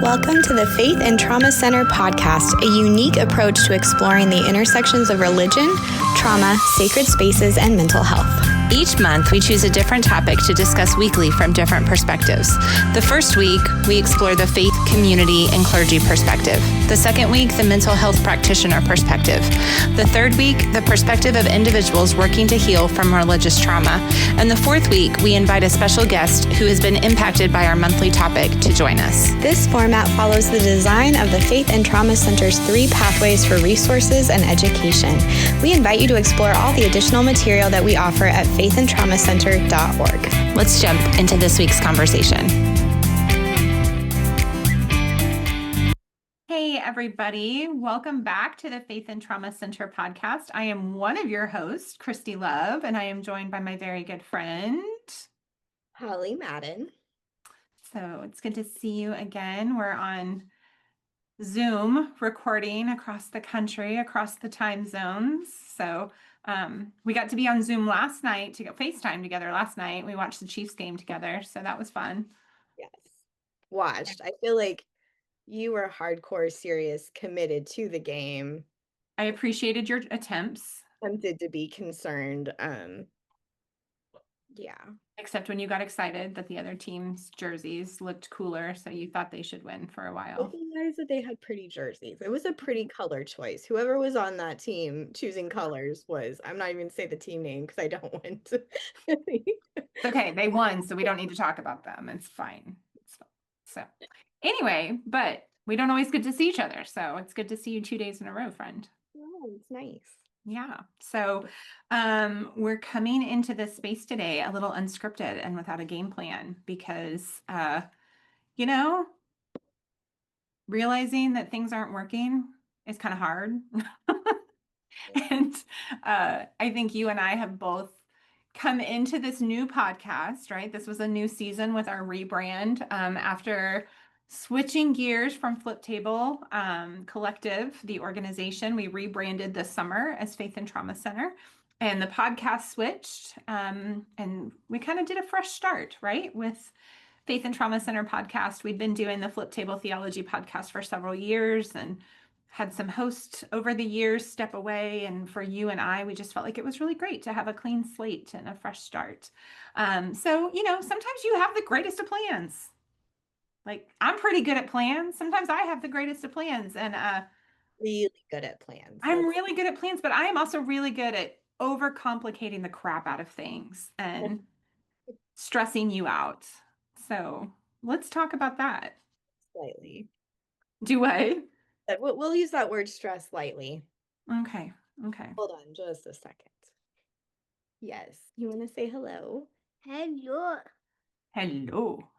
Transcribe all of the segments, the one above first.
Welcome to the Faith and Trauma Center podcast, a unique approach to exploring the intersections of religion, trauma, sacred spaces, and mental health. Each month, we choose a different topic to discuss weekly from different perspectives. The first week, we explore the faith, community, and clergy perspective. The second week, the mental health practitioner perspective. The third week, the perspective of individuals working to heal from religious trauma. And the fourth week, we invite a special guest who has been impacted by our monthly topic to join us. This format follows the design of the Faith and Trauma Center's 3 pathways for resources and education. We invite you to explore all the additional material that we offer at faithandtraumacenter.org. Let's jump into this week's conversation. Hey, everybody. Welcome back to the Faith and Trauma Center podcast. I am one of your hosts, Christy Love, and I am joined by my very good friend, Holly Madden. So it's good to see you again. We're on Zoom recording across the country, across the time zones. So we got to be on Zoom last night to go FaceTime together last night. We watched the Chiefs game together. So that was fun. Yes. Watched. I feel like you were hardcore serious, committed to the game. I appreciated your attempts. Tempted to be concerned. Yeah. Except when you got excited that the other team's jerseys looked cooler. So you thought they should win for a while. I realized that they had pretty jerseys. It was a pretty color choice. Whoever was on that team choosing colors was, I'm not even going to say the team name because I don't want to. Okay, they won, so we don't need to talk about them. It's fine. So anyway, but we don't always get to see each other. So it's good to see you 2 days in a row, friend. Oh, it's nice. Yeah. So we're coming into this space today a little unscripted and without a game plan because, realizing that things aren't working is kind of hard. And I think you and I have both come into this new podcast, right? This was a new season with our rebrand after switching gears from Flip Table Collective, the organization. We rebranded this summer as Faith and Trauma Center, and the podcast switched, and we kind of did a fresh start, right? With Faith and Trauma Center podcast. We'd been doing the Flip Table Theology podcast for several years and had some hosts over the years step away. And for you and I, we just felt like it was really great to have a clean slate and a fresh start. So, sometimes you have the greatest of plans. Like, I'm pretty good at plans. Sometimes I have the greatest of plans. And really good at plans. I'm really good at plans, but I am also really good at overcomplicating the crap out of things and stressing you out. So let's talk about that. Slightly. Do I? We'll use that word stress lightly. Okay. Hold on just a second. Yes. You want to say hello? Hello.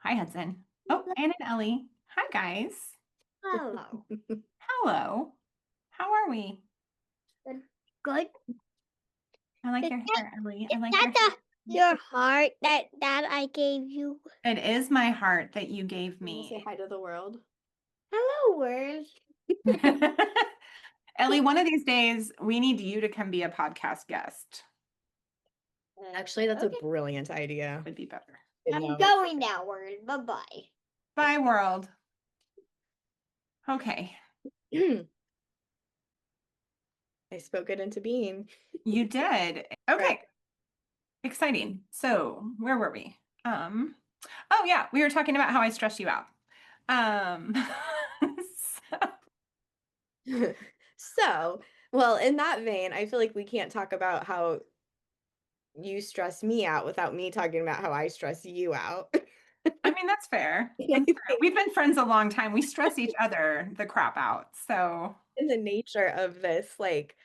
Hi, Hudson. Oh, Ann and Ellie. Hi, guys. Hello. Hello. How are we? Good. I like Is your that- hair, Ellie. I Is like that your heart that I gave you? It is my heart that you gave You wanna say me. hi to the world. Hello, world. Ellie, one of these days, we need you to come be a podcast guest. Actually, that's Okay. a brilliant idea. Would be better. I'm going now, world. Bye-bye. Bye, world. Okay. I spoke it into being. You did. Okay. Right. Exciting. So where were we? Oh yeah, we were talking about how I stress you out. So, well, in that vein, I feel like we can't talk about how you stress me out without me talking about how I stress you out. I mean, that's fair. That's fair. We've been friends a long time. We stress each other the crap out. So In the nature of this, like,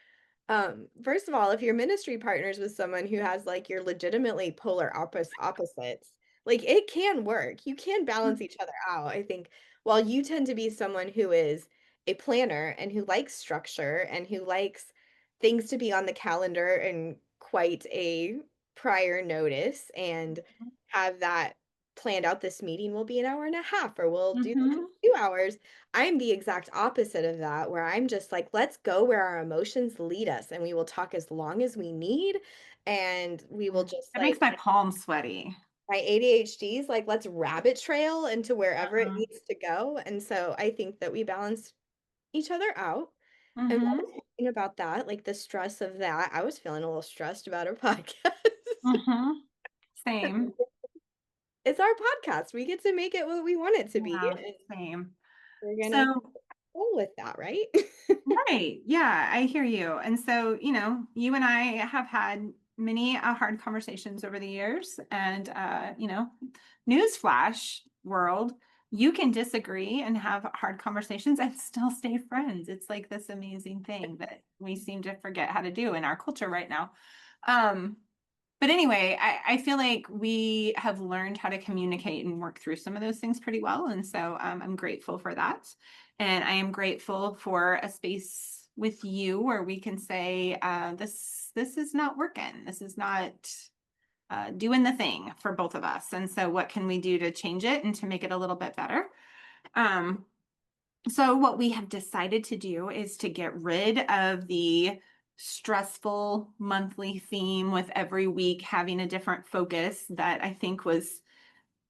first of all, if you're ministry partners with someone who has like you're legitimately polar opposites, like it can work. You can balance each other out. I think while you tend to be someone who is a planner and who likes structure and who likes things to be on the calendar and quite a prior notice and have that planned out, this meeting will be an hour and a half or we'll do this in 2 hours. I'm the exact opposite of that, where I'm just like, let's go where our emotions lead us and we will talk as long as we need and we will just that like makes my palms sweaty. my ADHD's like, let's rabbit trail into wherever it Uh-huh. needs to go. And so I think that we balance each other out. And while I Mm-hmm. was thinking about that, like the stress of that, I was feeling a little stressed about our podcast. Mm-hmm. Same. It's our podcast. We get to make it what we want it to be. Yeah, And same. we're gonna So, roll with that, right? right. Yeah, I hear you. And so, you and I have had many hard conversations over the years. And, newsflash world, you can disagree and have hard conversations and still stay friends. It's like this amazing thing that we seem to forget how to do in our culture right now. Um, but anyway, I feel like we have learned how to communicate and work through some of those things pretty well. And so I'm grateful for that. And I am grateful for a space with you where we can say, this is not working. This is not doing the thing for both of us. And so what can we do to change it and to make it a little bit better? So what we have decided to do is to get rid of the stressful monthly theme with every week having a different focus that I think was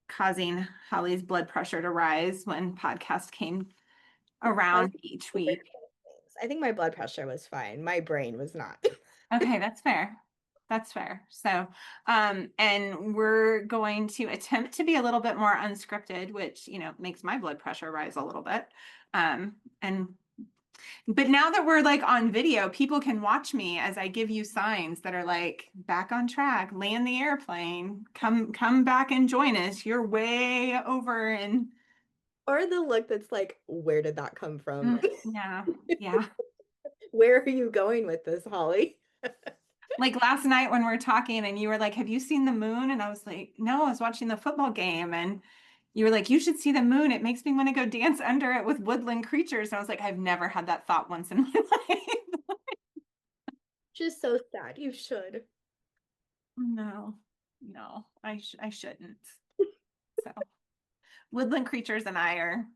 causing Holly's blood pressure to rise when podcast came around each week. I think my blood pressure was fine. My brain was not. Okay, that's fair. That's fair. So, and we're going to attempt to be a little bit more unscripted, which, makes my blood pressure rise a little bit. And but now that we're like on video, people can watch me as I give you signs that are like back on track, land the airplane, come back and join us. You're way over and Or the look that's like, where did that come from? yeah, yeah. Where are you going with this, Holly? Like last night when we were talking and you were like, have you seen the moon? And I was like, no, I was watching the football game. And you were like, you should see the moon. It makes me want to go dance under it with woodland creatures. And I was like, I've never had that thought once in my life. Just so sad. You should. No, I shouldn't. So woodland creatures and I are,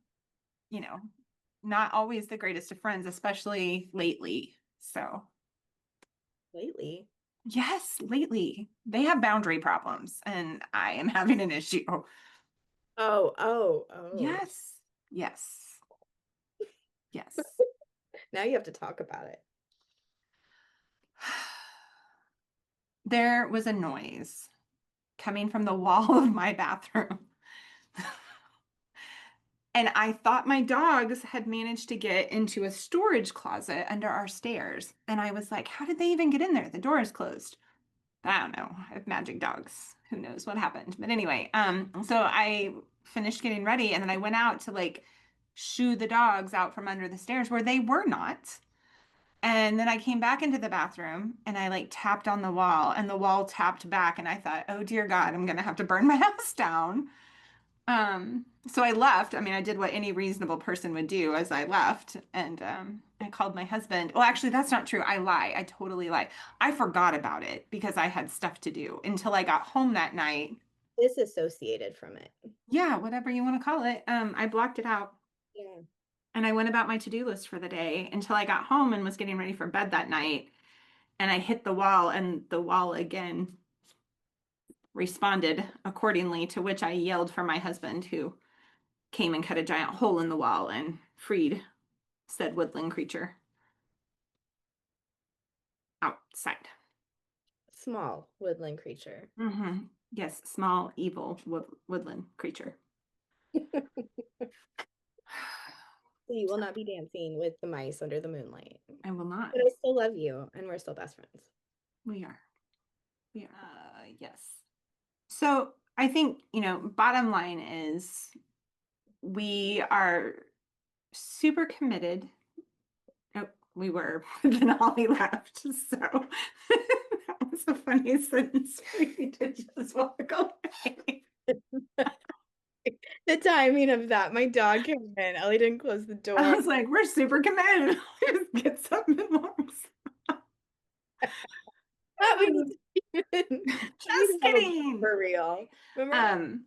not always the greatest of friends, especially lately. So Lately. yes, lately they have boundary problems and I am having an issue. Oh. Yes. Yes. Yes. Now you have to talk about it. There was a noise coming from the wall of my bathroom. And I thought my dogs had managed to get into a storage closet under our stairs. And I was like, how did they even get in there? The door is closed. I don't know. I have magic dogs. Who knows what happened? But anyway, so I finished getting ready and then I went out to like shoo the dogs out from under the stairs where they were not. And then I came back into the bathroom and I like tapped on the wall and the wall tapped back and I thought, oh dear God, I'm gonna have to burn my house down. So I left. I mean, I did what any reasonable person would do as I left. And I called my husband. Well, actually, that's not true. I lie. I totally lie. I forgot about it because I had stuff to do until I got home that night. Disassociated from it. Yeah, whatever you want to call it. I blocked it out. Yeah. And I went about my to-do list for the day until I got home and was getting ready for bed that night. And I hit the wall and the wall again responded accordingly, to which I yelled for my husband, who came and cut a giant hole in the wall and freed said woodland creature outside. Small woodland creature. Mm-hmm. Yes, small, evil woodland creature. So you will not be dancing with the mice under the moonlight. I will not. But I still love you, and we're still best friends. We are. Yes. So I think, bottom line is we are super committed. Oh, we were, then Holly left. So that was a funny sentence for you to just walk away. The timing of that, my dog came in. Ellie didn't close the door. I was like, we're super committed. Just get something and walks. Just kidding. For real. Remember?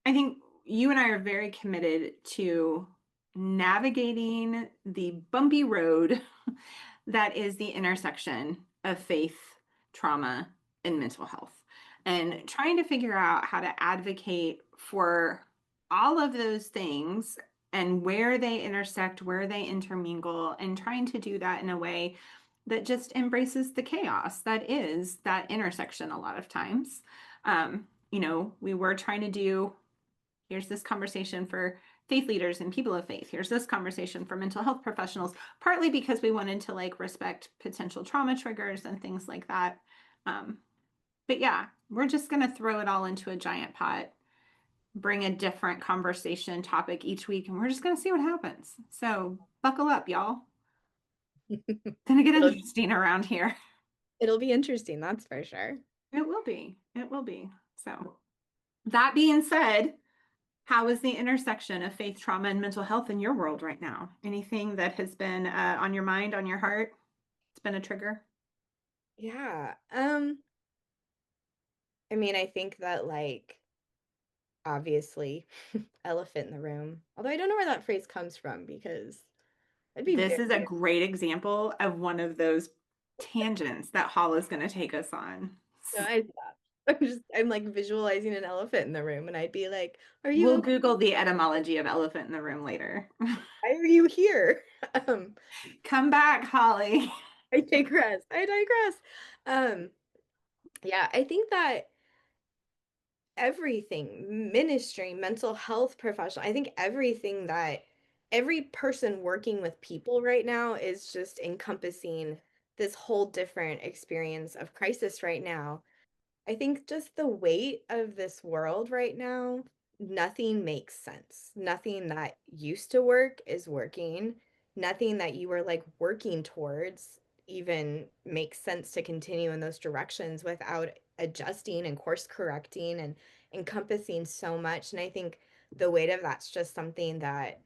I think you and I are very committed to navigating the bumpy road that is the intersection of faith, trauma, and mental health. and trying to figure out how to advocate for all of those things and where they intersect, where they intermingle, and trying to do that in a way that just embraces the chaos that is that intersection a lot of times. We were trying to do, here's this conversation for faith leaders and people of faith. Here's this conversation for mental health professionals, partly because we wanted to like respect potential trauma triggers and things like that. But yeah, we're just going to throw it all into a giant pot, bring a different conversation topic each week, and we're just going to see what happens. So buckle up, y'all. Gonna get It'll, interesting around here. it'll be interesting, that's for sure. It will be. It will be. So that being said, how is the intersection of faith, trauma, and mental health in your world right now? Anything that has been on your mind, on your heart? It's been a trigger. Yeah. I mean, I think that like obviously elephant in the room. Although I don't know where that phrase comes from because I'd be This very is a great example of one of those tangents that Hall is going to take us on. no, I stop. I'm like visualizing an elephant in the room and I'd be like, are you We'll okay? Google the etymology of elephant in the room later. Why are you here? Come back, Holly. I digress. I digress. Yeah, I think that everything, ministry, mental health professional, I think everything that every person working with people right now is just encompassing this whole different experience of crisis right now. I think just the weight of this world right now, nothing makes sense. Nothing that used to work is working. Nothing that you were like working towards even makes sense to continue in those directions without adjusting and course correcting and encompassing so much. And I think the weight of that's just something that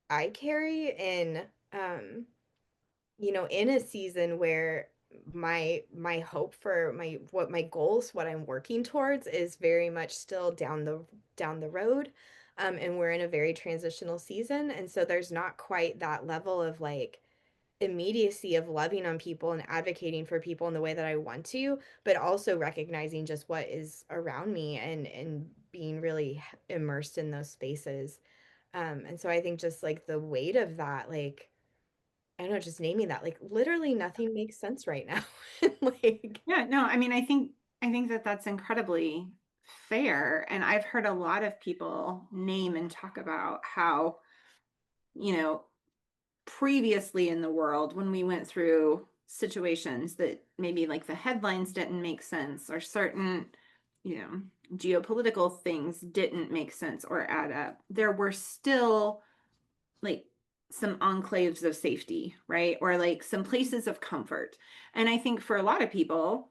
I carry in in a season where my hope for my goals, what I'm working towards is very much still down the road. And we're in a very transitional season. And so there's not quite that level of like immediacy of loving on people and advocating for people in the way that I want to, but also recognizing just what is around me and being really immersed in those spaces. And so I think just like the weight of that, like I don't know, just naming that, like literally nothing makes sense right now. Like, Yeah, no, I mean, I think that that's incredibly fair. And I've heard a lot of people name and talk about how, you know, previously in the world, when we went through situations that maybe like the headlines didn't make sense or certain, geopolitical things didn't make sense or add up, there were still like some enclaves of safety, right? Or like some places of comfort. And I think for a lot of people,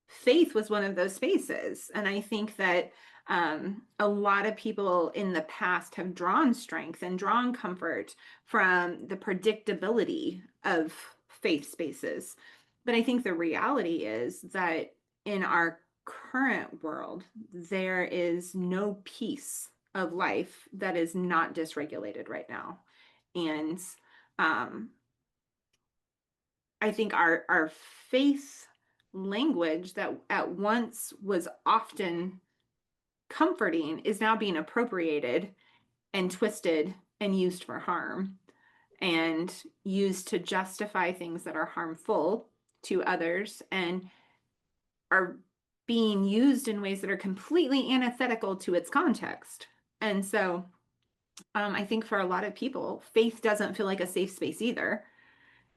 faith was one of those spaces. And I think that a lot of people in the past have drawn strength and drawn comfort from the predictability of faith spaces. But I think the reality is that in our current world, there is no piece of life that is not dysregulated right now. And I think our faith language that at once was often comforting is now being appropriated and twisted and used for harm and used to justify things that are harmful to others and are being used in ways that are completely antithetical to its context. And so I think for a lot of people, faith doesn't feel like a safe space either.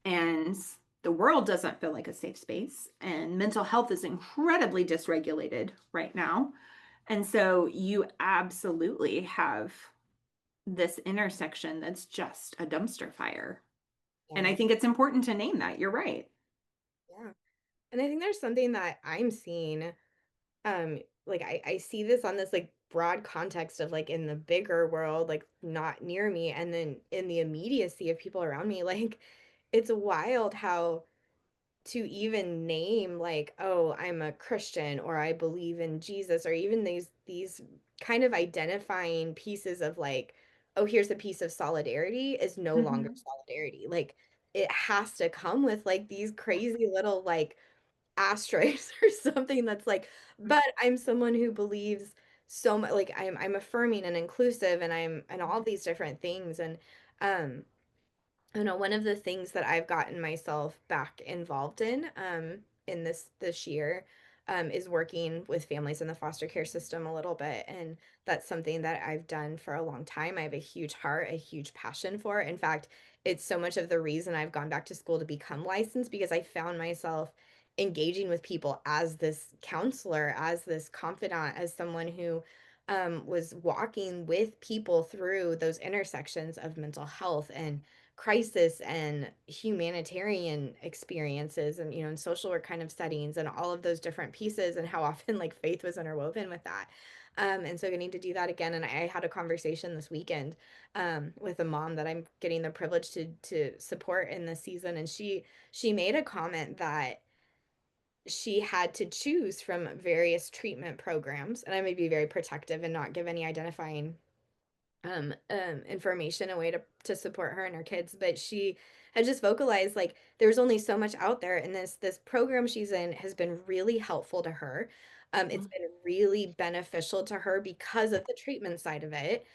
And the world doesn't feel like a safe space. And mental health is incredibly dysregulated right now. And so you absolutely have this intersection that's just a dumpster fire. And I yeah, think it's important to name that. You're right. yeah. And I think there's something that I'm seeing, like I see this on this like broad context of like in the bigger world, like not near me, and then in the immediacy of people around me, like it's wild how to even name like, oh, I'm a Christian or I believe in Jesus, or even these kind of identifying pieces of like, oh, here's a piece of solidarity is no longer Mhm. solidarity. Like it has to come with like these crazy little like asterisks or something that's like, but I'm someone who believes so much, like I'm affirming and inclusive and I'm and all these different things. And um you know, one of the things that I've gotten myself back involved in this year is working with families in the foster care system a little bit, and that's something that I've done for a long time. I have a huge heart, a huge passion for. In fact, it's so much of the reason I've gone back to school to become licensed, because I found myself engaging with people as this counselor, as this confidant, as someone who was walking with people through those intersections of mental health and crisis and humanitarian experiences, and you know, in social work kind of settings, and all of those different pieces, and how often like faith was interwoven with that. And so I need to do that again. And I had a conversation this weekend with a mom that I'm getting the privilege to support in this season, and she made a comment that she had to choose from various treatment programs, and I may be very protective and not give any identifying information, a way to support her and her kids, but she had just vocalized like there's only so much out there, and this program she's in has been really helpful to her. It's been really beneficial to her because of the treatment side of it.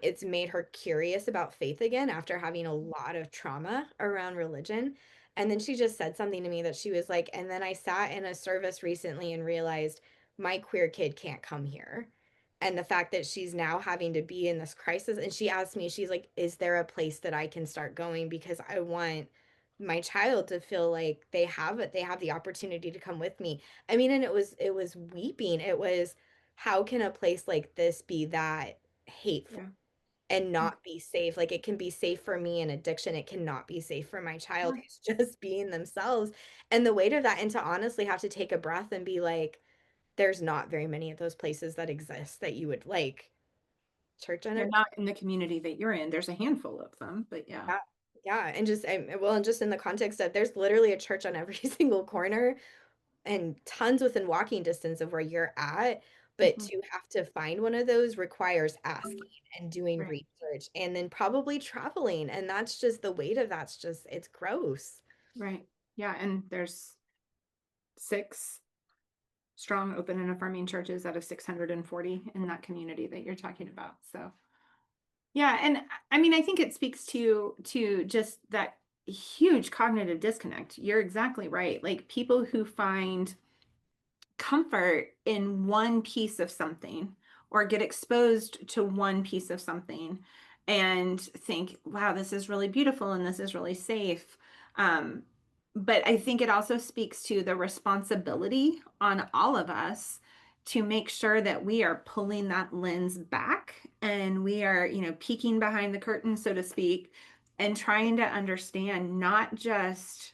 It's made her curious about faith again after having a lot of trauma around religion. And then she just said something to me that she was like, and then I sat in a service recently and realized my queer kid can't come here, and the fact that she's now having to be in this crisis. And she asked me, she's like, is there a place that I can start going, because I want my child to feel like they have the opportunity to come with me. I mean, and it was weeping. It was, how can a place like this be that hateful and not be safe? Like, it can be safe for me in addiction, it cannot be safe for my child who's just being themselves. And the weight of that, and to honestly have to take a breath and be like, there's not very many of those places that exist that you would like. Church on They're a not in the community that you're in. There's a handful of them, but yeah. yeah, and just well, and just in the context of there's literally a church on every single corner, and tons within walking distance of where you're at. But Mhm. to have to find one of those requires asking and doing Right. research, and then probably traveling, and that's just the weight of that's just, it's gross. Right. Yeah. And there's 6 strong, open, and affirming churches out of 640 in that community that you're talking about. So yeah, and I mean, I think it speaks to just that huge cognitive disconnect. You're exactly right. Like, people who find comfort in one piece of something, or get exposed to one piece of something, and think, wow, this is really beautiful and this is really safe. But I think it also speaks to the responsibility on all of us to make sure that we are pulling that lens back, and we are, peeking behind the curtain, so to speak, and trying to understand not just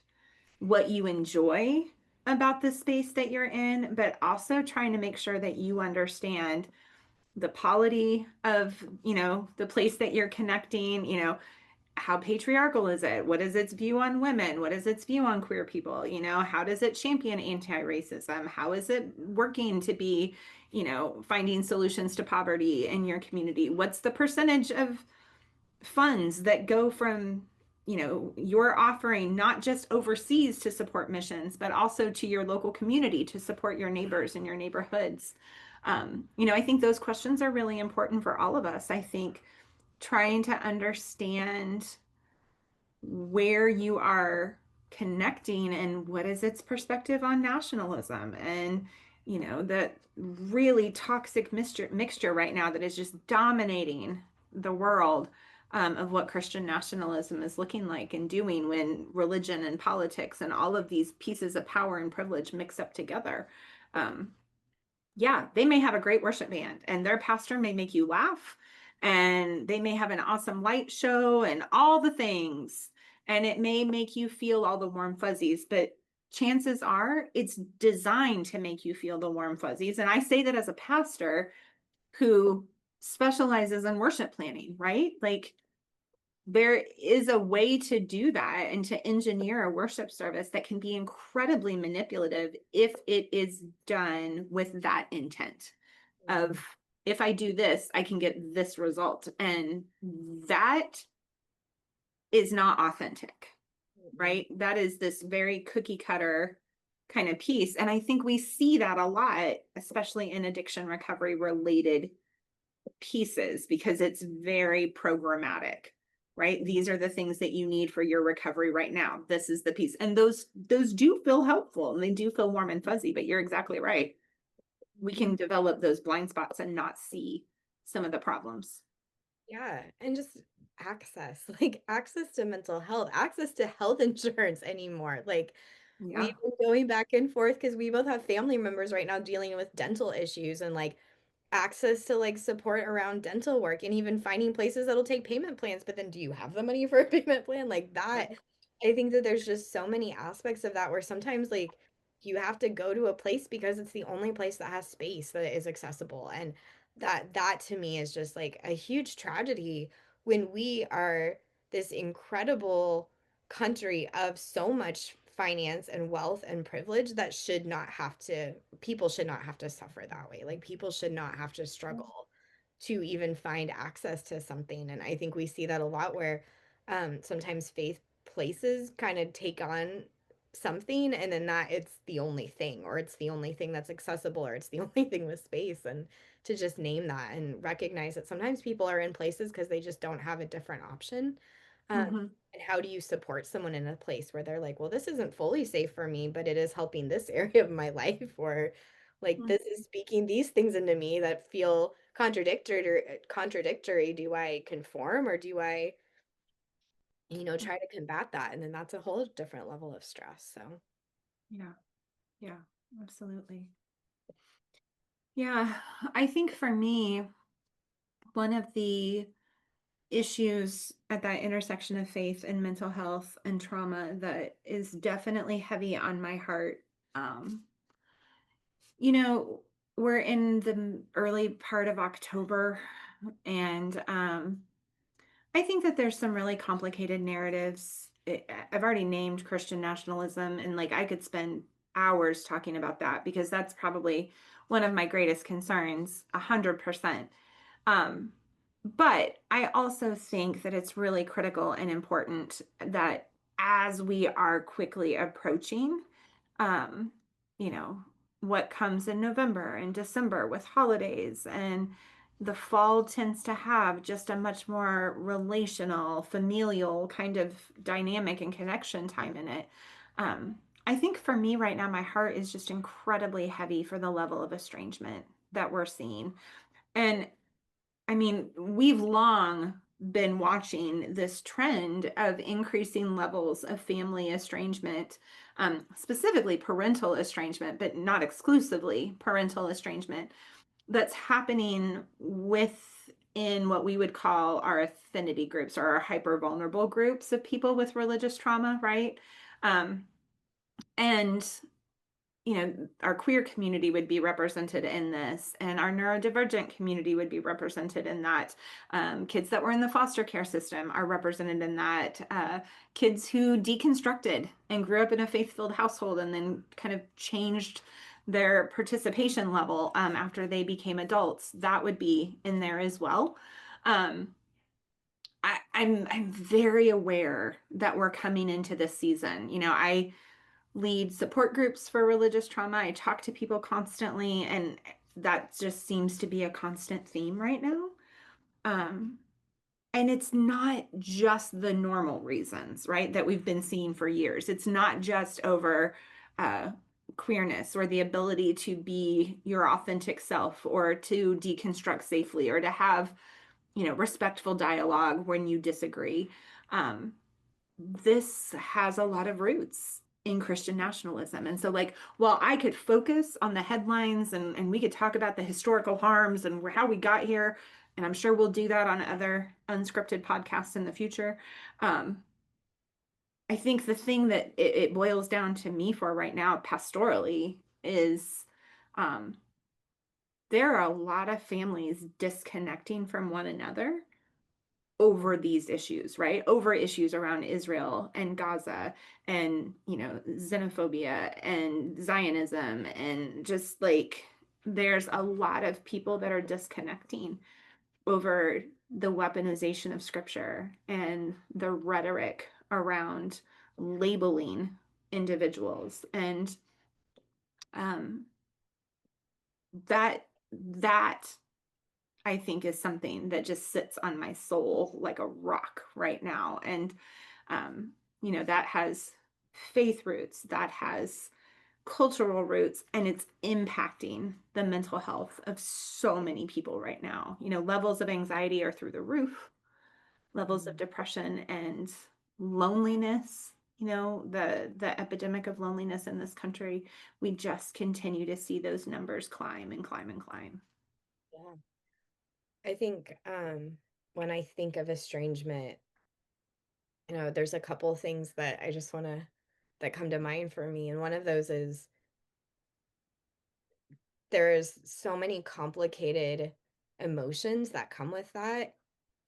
what you enjoy about the space that you're in, but also trying to make sure that you understand the polity of, the place that you're connecting. How patriarchal is it? What is its view on women? What is its view on queer people? How does it champion anti-racism? How is it working to be, finding solutions to poverty in your community? What's the percentage of funds that go from, your offering, not just overseas to support missions, but also to your local community to support your neighbors and your neighborhoods? I think those questions are really important for all of us. I think trying to understand where you are connecting and what is its perspective on nationalism, and that really toxic mixture right now that is just dominating the world, of what Christian nationalism is looking like and doing when religion and politics and all of these pieces of power and privilege mix up together. Yeah, they may have a great worship band and their pastor may make you laugh, and they may have an awesome light show and all the things, and it may make you feel all the warm fuzzies, but chances are it's designed to make you feel the warm fuzzies. And I say that as a pastor who specializes in worship planning, right? Like, there is a way to do that and to engineer a worship service that can be incredibly manipulative if it is done with that intent of, if I do this, I can get this result. And that is not authentic, right? That is this very cookie cutter kind of piece. And I think we see that a lot, especially in addiction recovery related pieces, because it's very programmatic, right? These are the things that you need for your recovery right now. This is the piece. And those do feel helpful and they do feel warm and fuzzy, but you're exactly right. We can develop those blind spots and not see some of the problems. Yeah, and just access, like access to mental health, access to health insurance anymore. Like Yeah. we've been going back and forth because we both have family members right now dealing with dental issues and like access to like support around dental work and even finding places that'll take payment plans. But then do you have the money for a payment plan? Like that, I think that there's just so many aspects of that where sometimes like you have to go to a place because it's the only place that has space that is accessible. And that to me is just like a huge tragedy when we are this incredible country of so much finance and wealth and privilege that should not have to people should not have to suffer that way. Like people should not have to struggle to even find access to something. And I think we see that a lot where sometimes faith places kind of take on something and then that it's the only thing or it's the only thing that's accessible or it's the only thing with space. And to just name that and recognize that sometimes people are in places because they just don't have a different option. Mhm. And how do you support someone in a place where they're like, well, this isn't fully safe for me, but it is helping this area of my life, or like Mm. this is speaking these things into me that feel contradictory. Do I conform or do I, try to combat that? And then that's a whole different level of stress. So Yeah. Yeah, absolutely. Yeah, I think for me, one of the issues at that intersection of faith and mental health and trauma that is definitely heavy on my heart. Um, you know, we're in the early part of October, and I think that there's some really complicated narratives. I've already named Christian nationalism, and like I could spend hours talking about that because that's probably one of my greatest concerns, 100%. Um, but I also think that it's really critical and important that as we are quickly approaching, um, you know, what comes in November and December with holidays, and the fall tends to have just a much more relational, familial kind of dynamic and connection time in it. I think for me right now, my heart is just incredibly heavy for the level of estrangement that we're seeing. And I mean, we've long been watching this trend of increasing levels of family estrangement, specifically parental estrangement, but not exclusively parental estrangement, that's happening within what we would call our affinity groups or our hyper vulnerable groups of people with religious trauma, right? Um, and our queer community would be represented in this, and our neurodivergent community would be represented in that. Kids that were in the foster care system are represented in that. Kids who deconstructed and grew up in a faith-filled household and then kind of changed their participation level after they became adults, that would be in there as well. Um, I'm very aware that we're coming into this season. I lead support groups for religious trauma. I talk to people constantly, and that just seems to be a constant theme right now. Um, and it's not just the normal reasons, right, that we've been seeing for years. It's not just over uh, queerness or the ability to be your authentic self or to deconstruct safely or to have, respectful dialogue when you disagree. Um, this has a lot of roots in Christian nationalism. And so, like, while I could focus on the headlines and we could talk about the historical harms and how we got here, and I'm sure we'll do that on other unscripted podcasts in the future. I think the thing that it boils down to me for right now, pastorally, is um, there are a lot of families disconnecting from one another over these issues, right? Over issues around Israel and Gaza and, xenophobia and Zionism. And just like there's a lot of people that are disconnecting over the weaponization of scripture and the rhetoric around labeling individuals. And um, that I think is something that just sits on my soul like a rock right now. And, that has faith roots, that has cultural roots, and it's impacting the mental health of so many people right now. Levels of anxiety are through the roof, levels of depression and loneliness. The epidemic of loneliness in this country, we just continue to see those numbers climb and climb and climb. Yeah. I think when I think of estrangement, there's a couple things that I just want to that come to mind for me. And one of those is there's so many complicated emotions that come with that.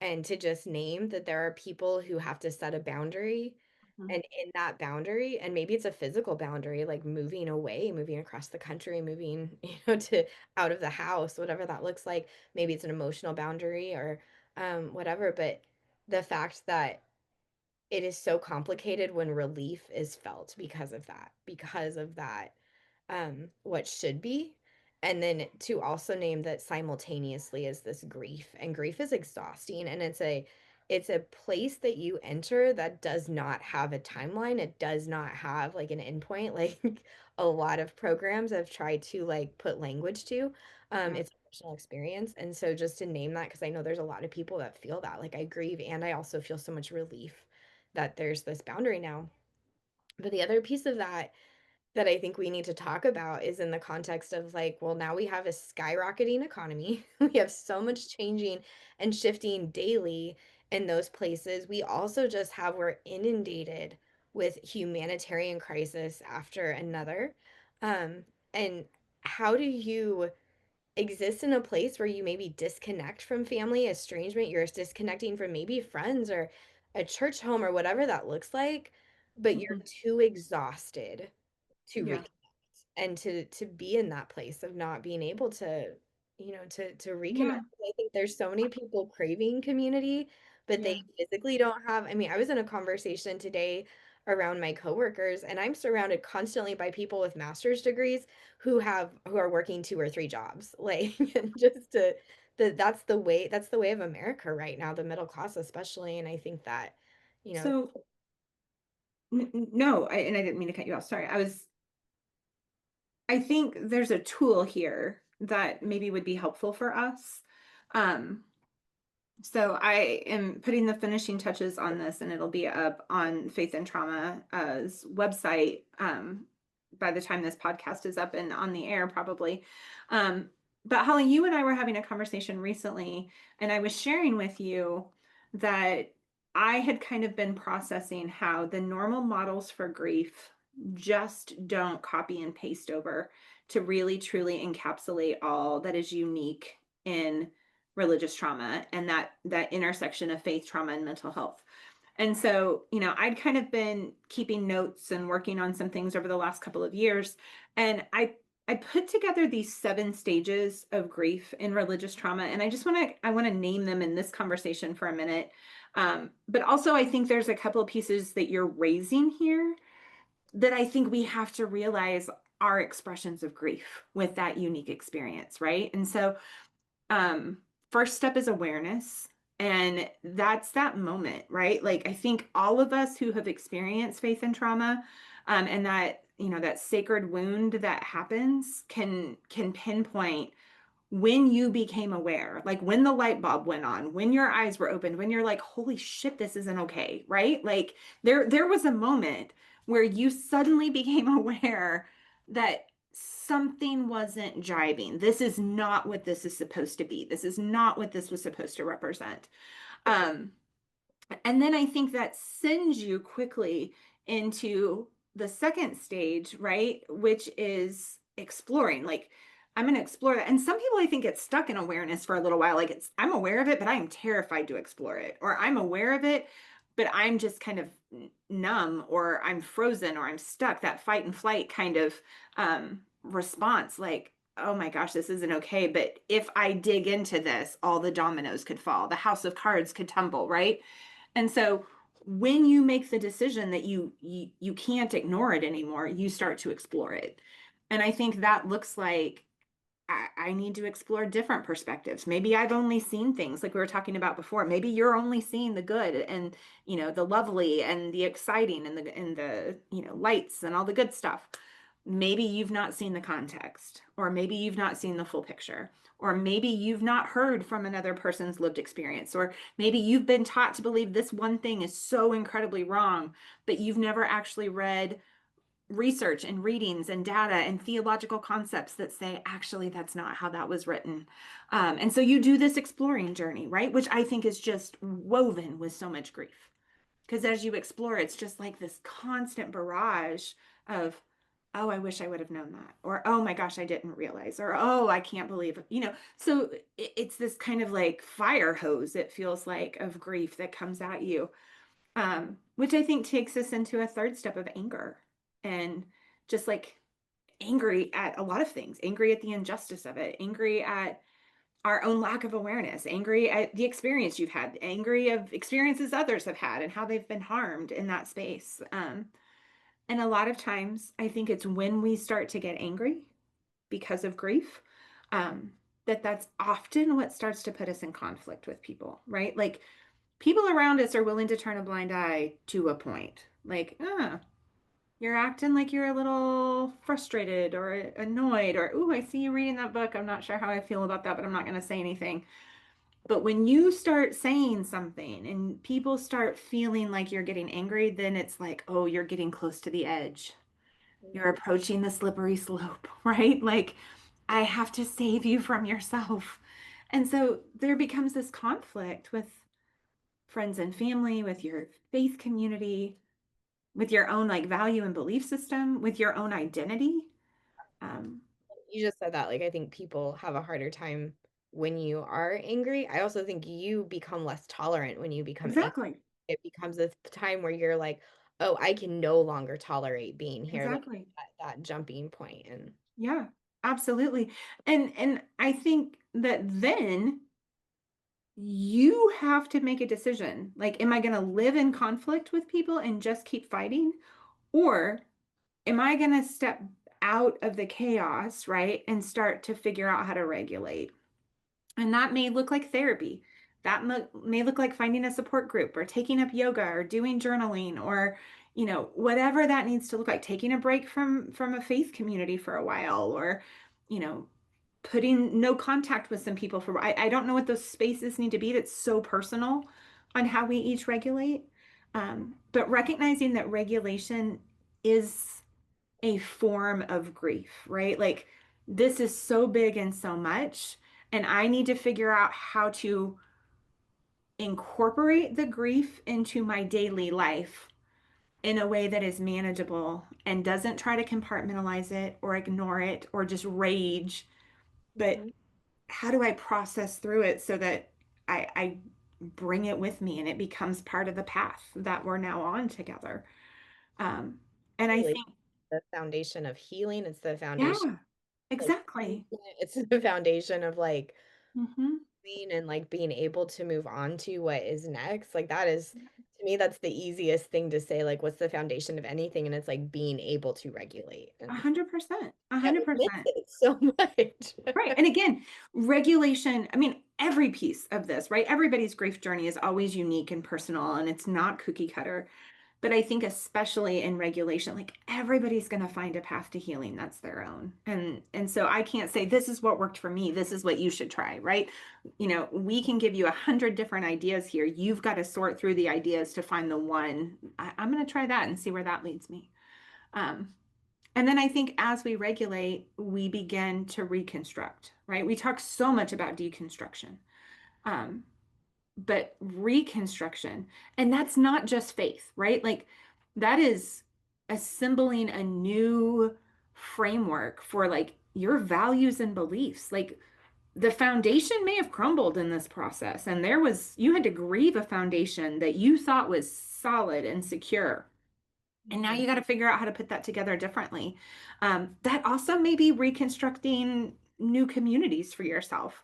And to just name that there are people who have to set a boundary, Mhm. and in that boundary, and maybe it's a physical boundary, like moving away, moving across the country, moving, to out of the house, whatever that looks like. Maybe it's an emotional boundary or whatever. But the fact that it is so complicated when relief is felt because of that, what should be. And then to also name that simultaneously is this grief, and grief is exhausting, and it's a place that you enter that does not have a timeline. It does not have like an endpoint, like a lot of programs have tried to like put language to. Yeah. It's a personal experience. And so just to name that, because I know there's a lot of people that feel that, like, I grieve and I also feel so much relief that there's this boundary now. But the other piece of that I think we need to talk about is in the context of like, well, now we have a skyrocketing economy. We have so much changing and shifting daily in those places. We also just we're inundated with humanitarian crisis after another. Um, and how do you exist in a place where you maybe disconnect from family, estrangement, you're disconnecting from maybe friends or a church home or whatever that looks like, but you're Mhm. too exhausted to Yeah. reconnect and to be in that place of not being able to, to reconnect. Yeah. I think there's so many people craving community, but they Yeah. physically don't have. I mean, I was in a conversation today around my coworkers, and I'm surrounded constantly by people with master's degrees who are working 2 or 3 jobs. Like, and just that's the way of America right now, the middle class especially. And I think that, you know, So, no, and I didn't mean to cut you off. Sorry. I think there's a tool here that maybe would be helpful for us. Um, So I am putting the finishing touches on this, and it'll be up on Faith and Trauma's website by the time this podcast is up and on the air, probably. But Holly, you and I were having a conversation recently, and I was sharing with you that I had kind of been processing how the normal models for grief just don't copy and paste over to really truly encapsulate all that is unique in religious trauma and that intersection of faith, trauma, and mental health. And so, I'd kind of been keeping notes and working on some things over the last couple of years, and I put together these 7 stages of grief in religious trauma, and I want to name them in this conversation for a minute. But also, I think there's a couple of pieces that you're raising here that I think we have to realize are expressions of grief with that unique experience, right? And so, um first step is awareness, and that's that moment, right? Like, I think all of us who have experienced faith and trauma, and that sacred wound that happens can pinpoint when you became aware, like when the light bulb went on, when your eyes were opened, when you're like, holy shit, this isn't okay, right? Like, there was a moment where you suddenly became aware that something wasn't jiving. This is not what this is supposed to be. This is not what this was supposed to represent. Um, and then I think that sends you quickly into the second stage, right? Which is exploring. Like, I'm going to explore that. And some people, I think, get stuck in awareness for a little while. Like, I'm aware of it, but I am terrified to explore it. Or I'm aware of it, but I'm just kind of numb, or I'm frozen, or I'm stuck. That fight and flight kind of response. Like, oh my gosh, this isn't okay. But if I dig into this, all the dominoes could fall. The house of cards could tumble, right? And so when you make the decision that you can't ignore it anymore, you start to explore it. And I think that looks like I need to explore different perspectives. Maybe I've only seen things like we were talking about before. Maybe you're only seeing the good and, you know, the lovely and the exciting and the, you know, lights and all the good stuff. Maybe you've not seen the context, or maybe you've not seen the full picture, or maybe you've not heard from another person's lived experience, or maybe you've been taught to believe this one thing is so incredibly wrong, but you've never actually read research and readings and data and theological concepts that say, actually, that's not how that was written. And so you do this exploring journey, right? Which I think is just woven with so much grief. Because as you explore, it's just like this constant barrage of, oh, I wish I would have known that. Or, oh my gosh, I didn't realize. Or, oh, I can't believe it. You know, so it's this kind of like fire hose, it feels like, of grief that comes at you. Which I think takes us into a third step of anger, and just like angry at a lot of things, angry at the injustice of it, angry at our own lack of awareness, angry at the experience you've had, angry of experiences others have had and how they've been harmed in that space. And a lot of times I think it's when we start to get angry because of grief, that's often what starts to put us in conflict with people, right? Like, people around us are willing to turn a blind eye to a point. Like, you're acting like you're a little frustrated or annoyed, or, ooh, I see you reading that book. I'm not sure how I feel about that, but I'm not going to say anything. But when you start saying something and people start feeling like you're getting angry, then it's like, oh, you're getting close to the edge. You're approaching the slippery slope, right? Like, I have to save you from yourself. And so there becomes this conflict with friends and family, with your faith community, with your own like value and belief system, with your own identity. You just said that, like, I think people have a harder time when you are angry. I also think you become less tolerant when you become angry. Exactly. It becomes a time where you're like, oh, I can no longer tolerate being here. Like, Exactly. that jumping point. And Yeah, absolutely. And I think that then you have to make a decision. Like, am I going to live in conflict with people and just keep fighting? Or am I going to step out of the chaos, right, and start to figure out how to regulate? And that may look like therapy. That may look like finding a support group or taking up yoga or doing journaling, or, you know, whatever that needs to look like, taking a break from a faith community for a while, or, you know, putting no contact with some people for, I don't know what those spaces need to be. That's so personal on how we each regulate. But recognizing that regulation is a form of grief, right? Like, this is so big and so much, and I need to figure out how to incorporate the grief into my daily life in a way that is manageable and doesn't try to compartmentalize it or ignore it or just rage, but how do I process through it so that I bring it with me and it becomes part of the path that we're now on together. And I really, think, the foundation of healing, it's the yeah, foundation, like, exactly. it's the foundation of like Hmm. being and like being able to move on to what is next. Like, that is, to me, that's the easiest thing to say. Like, what's the foundation of anything? And it's like being able to regulate. And 100%, I 100%. miss it so much. Right. And again, regulation, I mean, every piece of this, right? Everybody's grief journey is always unique and personal, and it's not cookie cutter. But I think especially in regulation, like, everybody's going to find a path to healing that's their own. And so I can't say this is what worked for me, this is what you should try, right? You know, we can give you 100 different ideas here. You've got to sort through the ideas to find the one. I'm going to try that and see where that leads me. And then I think as we regulate, we begin to reconstruct, right? We talk so much about deconstruction, but reconstruction, and that's not just faith, right? Like, that is assembling a new framework for like your values and beliefs. Like, the foundation may have crumbled in this process, and you had to grieve a foundation that you thought was solid and secure. And now you got to figure out how to put that together differently. That also may be reconstructing new communities for yourself,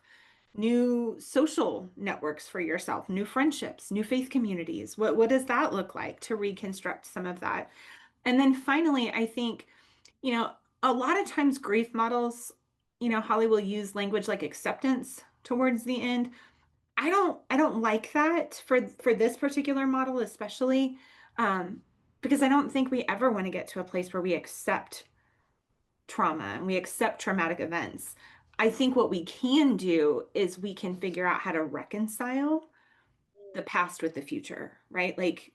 new social networks for yourself, new friendships, new faith communities. What does that look like to reconstruct some of that? And then finally, I think, you know, a lot of times grief models, Holly will use language like acceptance towards the end. I don't like that for this particular model, especially um, because I don't think we ever want to get to a place where we accept trauma and we accept traumatic events. I think what we can do is we can figure out how to reconcile the past with the future, right? Like,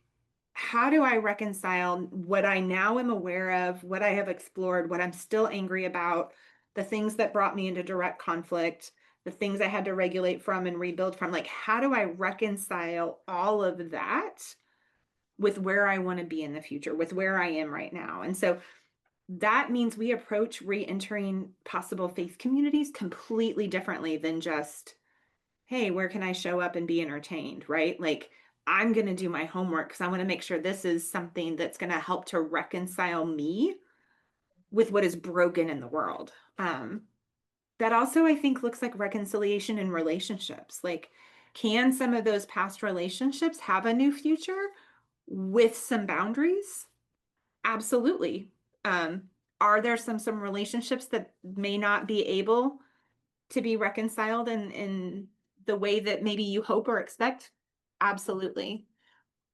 how do I reconcile what I now am aware of, what I have explored, what I'm still angry about, the things that brought me into direct conflict, the things I had to regulate from and rebuild from? Like, how do I reconcile all of that with where I want to be in the future, with where I am right now? And so that means we approach re-entering possible faith communities completely differently than just, hey, where can I show up and be entertained, right? Like, I'm going to do my homework because I want to make sure this is something that's going to help to reconcile me with what is broken in the world. That also, I think, looks like reconciliation in relationships. Like, can some of those past relationships have a new future with some boundaries? Absolutely. Are there some relationships that may not be able to be reconciled in the way that maybe you hope or expect? Absolutely.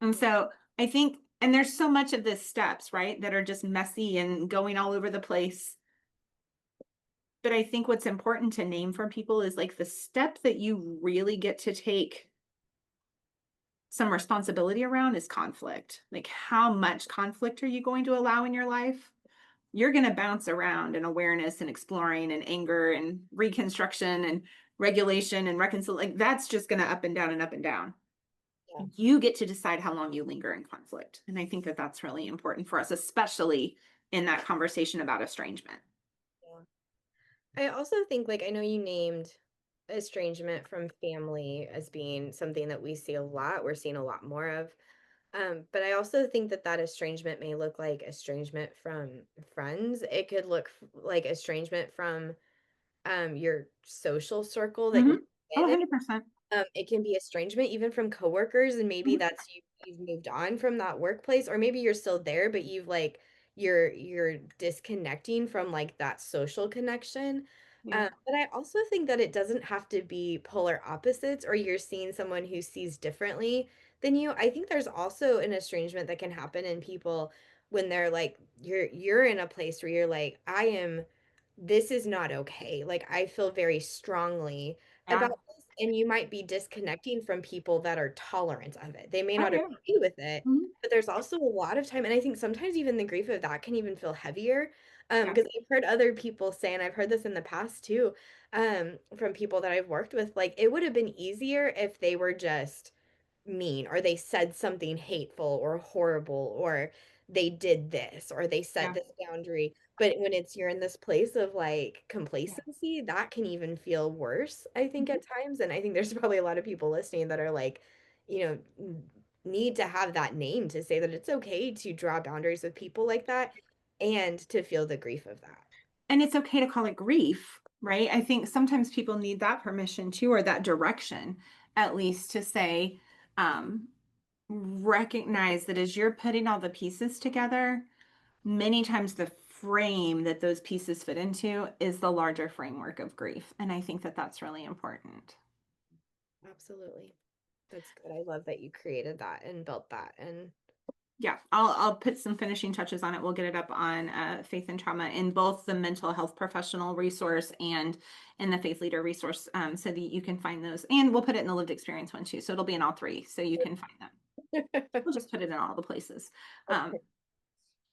And so I think, and there's so much of this steps, right, that are just messy and going all over the place. But I think what's important to name for people is like the step that you really get to take some responsibility around is conflict. Like, how much conflict are you going to allow in your life? You're going to bounce around in awareness and exploring and anger and reconstruction and regulation and reconciliation. Like, that's just going to up and down and up and down. Yeah. You get to decide how long you linger in conflict. And I think that that's really important for us, especially in that conversation about estrangement. I also think, like, I know you named estrangement from family as being something that we see a lot, we're seeing a lot more of. But I also think that that estrangement may look like estrangement from friends. It could look like estrangement from your social circle that you're Oh, in. 100%. It can be estrangement even from coworkers, and maybe Mhm. that's you've moved on from that workplace, or maybe you're still there, but you've like you're disconnecting from like that social connection. Yeah. But I also think that it doesn't have to be polar opposites, or you're seeing someone who sees differently than you. I think there's also an estrangement that can happen in people when they're like you're in a place where you're like, this is not okay. Like, I feel very strongly Yeah. about this, and you might be disconnecting from people that are tolerant of it. They may Oh, not yeah. agree with it, Mhm. but there's also a lot of time, and I think sometimes even the grief of that can even feel heavier. Yeah. Because I've heard other people say, and I've heard this in the past too, from people that I've worked with, like it would have been easier if they were just mean, or they said something hateful or horrible, or they did this, or they set Yeah. this boundary. But when it's you're in this place of like Yeah. complacency, that can even feel worse, I think, Mhm. at times. And I think there's probably a lot of people listening that are like, need to have that name to say that it's okay to draw boundaries with people like that and to feel the grief of that. And it's okay to call it grief, right? I think sometimes people need that permission too, or that direction, at least to say, um, recognize that as you're putting all the pieces together, many times the frame that those pieces fit into is the larger framework of grief. And I think that that's really important. Absolutely. That's good. I love that you created that and built that. And Yeah, I'll put some finishing touches on it. We'll get it up on Faith and Trauma in both the mental health professional resource and in the faith leader resource, so that you can find those. And we'll put it in the lived experience one too, so it'll be in all three, so you can find them. We'll just put it in all the places.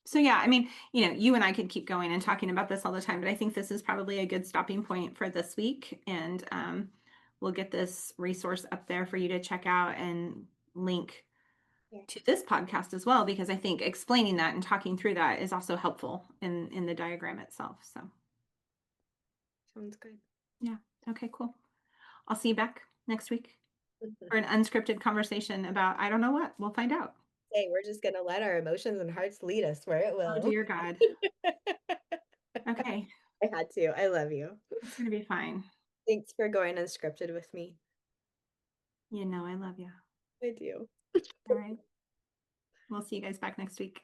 So yeah, I mean, you and I could keep going and talking about this all the time, but I think this is probably a good stopping point for this week. And we'll get this resource up there for you to check out and link Yeah. to this podcast as well, because I think explaining that and talking through that is also helpful in the diagram itself. So Sounds good. yeah, okay, cool. I'll see you back next week for an unscripted conversation about I don't know what. We'll find out. Hey, we're just gonna let our emotions and hearts lead us where it Oh will. dear God. Okay, I had to. I love you. it's gonna be fine. Thanks for going unscripted with me. I love you. I do. All right. We'll see you guys back next week.